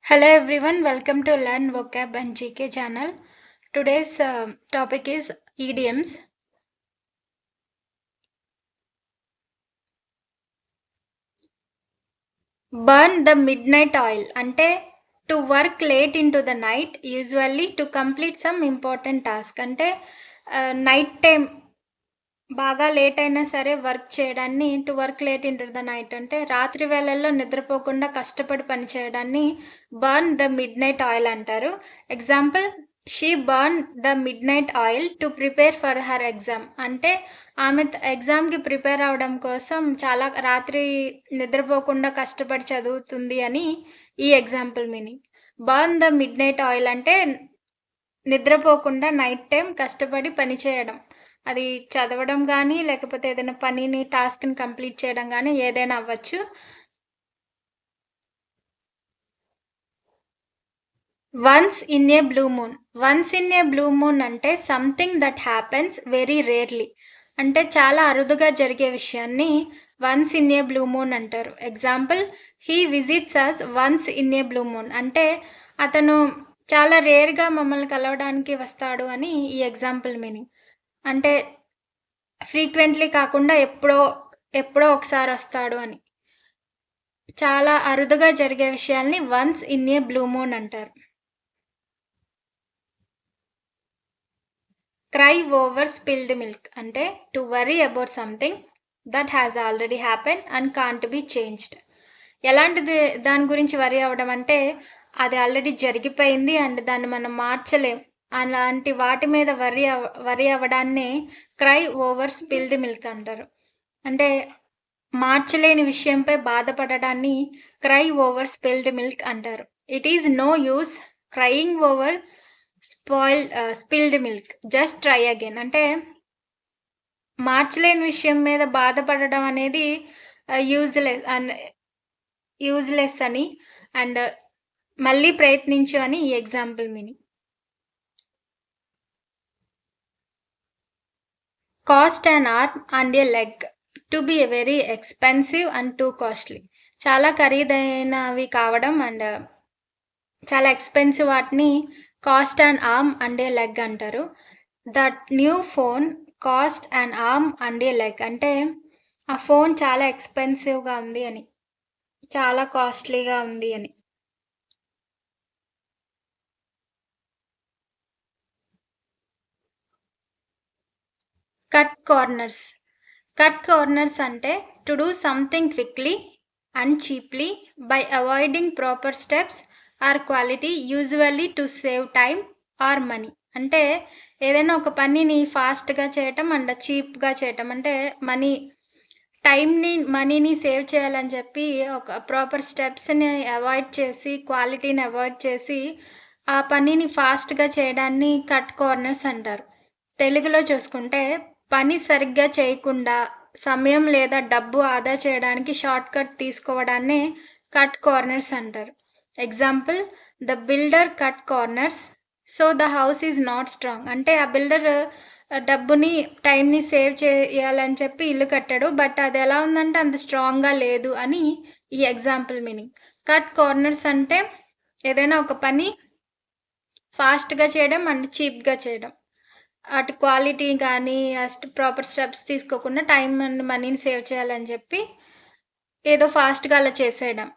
Hello everyone, welcome to Learn Vocab and GK channel. Today's topic is idioms. Burn the midnight oil అంటే to work late into the night, usually to complete some important task. అంటే night time బాగా late అయినా సరే work చేయడాన్ని to work late into the night అంటే రాత్రి వేళల్లో నిద్రపోకుండా కష్టపడి పని చేయడాన్ని burn the midnight oil అంటారు. Example, she burn the midnight oil to prepare for her exam అంటే ఆమె ఎగ్జామ్కి ప్రిపేర్ అవడం కోసం చాలా రాత్రి నిద్రపోకుండా కష్టపడి చదువుతుంది అని ఈ example meaning. Burn the midnight oil అంటే నిద్రపోకుండా నైట్ టైం కష్టపడి పని చేయడం, అది చదవడం కానీ లేకపోతే ఏదైనా పనిని టాస్క్ని కంప్లీట్ చేయడం కానీ ఏదైనా అవ్వచ్చు. Once in a blue moon. Once in a blue moon అంటే something that happens very rarely అంటే చాలా అరుదుగా జరిగే విషయాన్ని once in a blue moon అంటారు. Example, he visits us once in a blue moon అంటే అతను చాలా రేర్గా మమ్మల్ని కలవడానికి వస్తాడు అని ఈ ఎగ్జాంపుల్ మీనింగ్. అంటే ఫ్రీక్వెంట్లీ కాకుండా ఎప్పుడో ఒకసారి వస్తాడు అని. చాలా అరుదుగా జరిగే విషయాల్ని once in a blue moon అంటారు. క్రై ఓవర్ స్పిల్డ్ మిల్క్ అంటే to worry about something that has already happen and can't be changed. ఎలాంటిది దాని గురించి వరీ అవ్వడం అంటే అది ఆల్రెడీ జరిగిపోయింది అండ్ దాన్ని మనం మార్చలేం, అలాంటి వాటి మీద వరీ అవ్వడాన్ని క్రై ఓవర్ స్పిల్డ్ మిల్క్ అంటారు. అంటే మార్చలేని విషయంపై బాధపడడాన్ని క్రై ఓవర్ స్పిల్డ్ మిల్క్ అంటారు. It is no use crying over spilled milk, just try again అంటే మార్చలేని విషయం మీద బాధపడడం అనేది యూజ్లెస్ అని అండ్ మళ్ళీ ప్రయత్నించు అని ఈ example meaning. Cost an arm and a leg to be very expensive and too costly. చాలా ఖరీదైనవి కావడం అండ్ చాలా ఎక్స్పెన్సివ్ వాటిని cost and arm and a leg అంటారు. That new phone cost and arm and a leg అంటే ఆ phone చాలా ఎక్స్పెన్సివ్గా ఉంది అని, చాలా కాస్ట్లీగా ఉంది అని. Cut corners. కట్ కార్నర్స్ అంటే to do something quickly and cheaply by avoiding proper steps or quality, usually to save time or money. అంటే ఏదైనా ఒక పనిని ఫాస్ట్గా చేయటం అండ్ చీప్గా చేయటం అంటే మనీని సేవ్ చేయాలని చెప్పి ఒక ప్రాపర్ స్టెప్స్ని అవాయిడ్ చేసి క్వాలిటీని అవాయిడ్ చేసి ఆ పనిని ఫాస్ట్గా చేయడాన్ని కట్ కార్నర్స్ అంటారు. తెలుగులో చూసుకుంటే పని సరిగ్గా చేయకుండా సమయం లేదా డబ్బు ఆదా చేయడానికి షార్ట్ కట్ తీసుకోవడాన్నే కట్ కార్నర్స్ అంటారు. Example, the builder cut corners so the house is not strong అంటే ఆ బిల్డర్ డబ్బుని టైంని సేవ్ చేయాలని చెప్పి ఇల్లు కట్టాడు, బట్ అది ఎలా ఉందంటే అంత స్ట్రాంగ్గా లేదు అని ఈ ఎగ్జాంపుల్ మీనింగ్. కట్ కార్నర్స్ అంటే ఏదైనా ఒక పని ఫాస్ట్గా చేయడం అండ్ చీప్గా చేయడం, అటు క్వాలిటీ కానీ ప్రాపర్ స్టెప్స్ తీసుకోకుండా టైం అండ్ మనీని సేవ్ చేయాలని చెప్పి ఏదో ఫాస్ట్గా అలా చేసేయడం.